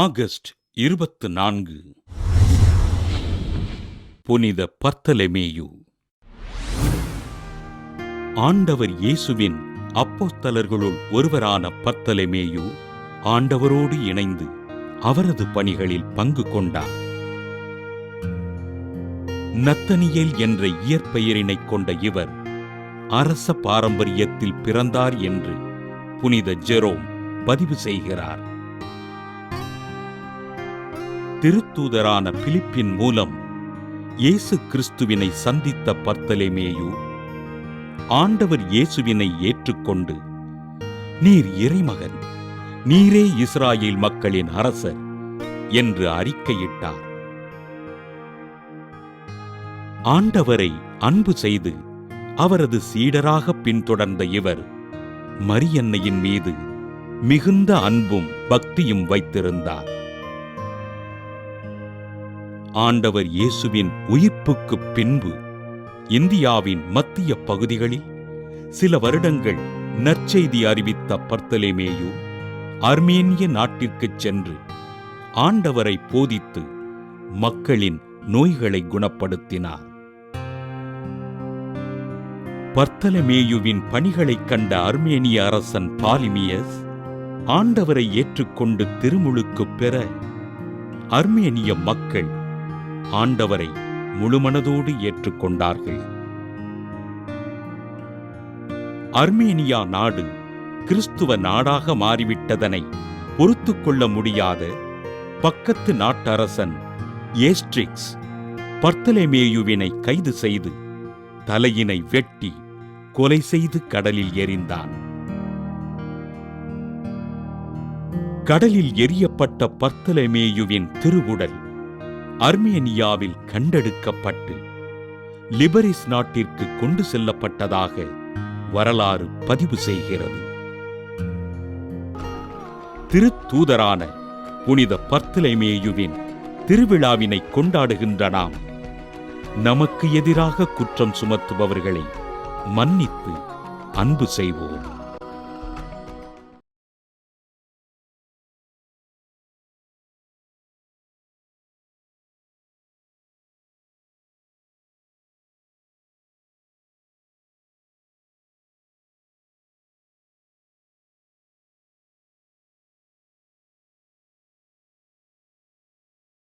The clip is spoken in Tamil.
ஆகஸ்ட் 24. புனித பர்த்தலமேயு. ஆண்டவர் இயேசுவின் அப்போஸ்தலர்களுள் ஒருவரான பர்த்தலமேயு ஆண்டவரோடு இணைந்து அவரது பணிகளில் பங்கு கொண்டார். நத்தனியேல் என்ற இயற்பெயரினைக் கொண்ட இவர் அரச பாரம்பரியத்தில் பிறந்தார் என்று புனித ஜெரோம் பதிவு செய்கிறார். திருத்தூதரான பிலிப்பின் மூலம் இயேசு கிறிஸ்துவினை சந்தித்த பர்த்தலமேயு ஆண்டவர் இயேசுவினை ஏற்றுக்கொண்டு, நீர் இறைமகன், நீரே இஸ்ராயேல் மக்களின் அரசர் என்று அறிக்கையிட்டார். ஆண்டவரை அன்பு செய்து அவரது சீடராக பின்தொடர்ந்த இவர் மரியன்னையின் மீது மிகுந்த அன்பும் பக்தியும் வைத்திருந்தார். ஆண்டவர் இயேசுவின் உயிர்ப்புக்குப் பின்பு இந்தியாவின் மத்திய பகுதிகளில் சில வருடங்கள் நற்செய்தி அறிவித்த பர்த்தலமேயு ஆர்மேனிய நாட்டிற்குச் சென்று ஆண்டவரை போதித்து மக்களின் நோய்களை குணப்படுத்தினார். பர்த்தலமேயுவின் பணிகளைக் கண்ட ஆர்மேனிய அரசன் பாலிமியஸ் ஆண்டவரை ஏற்றுக்கொண்டு திருமுழுக்குப் பெற ஆர்மேனிய மக்கள் ஆண்டவரை முழுமனதோடு ஏற்றுக்கொண்டார்கள். ஆர்மேனியா நாடு கிறிஸ்துவ நாடாக மாறிவிட்டதனை பொறுத்துக் கொள்ள முடியாத பக்கத்து நாட்டரசன் ஏஸ்ட்ரிக்ஸ் பர்த்தலமேயுவினை கைது செய்து தலையினை வெட்டி கொலை செய்து கடலில் எறிந்தான். கடலில் எரியப்பட்ட பர்த்தலமேயுவின் திருவுடல் ஆர்மேனியாவில் கண்டெடுக்கப்பட்டு லிபரிஸ் நாட்டிற்கு கொண்டு செல்லப்பட்டதாக வரலாறு பதிவு செய்கிறது. திருத்தூதரான புனித பர்த்தலமேயுவின் திருவிழாவினை கொண்டாடுகின்ற நாம் நமக்கு எதிராக குற்றம் சுமத்துபவர்களை மன்னித்து அன்பு செய்வோம்.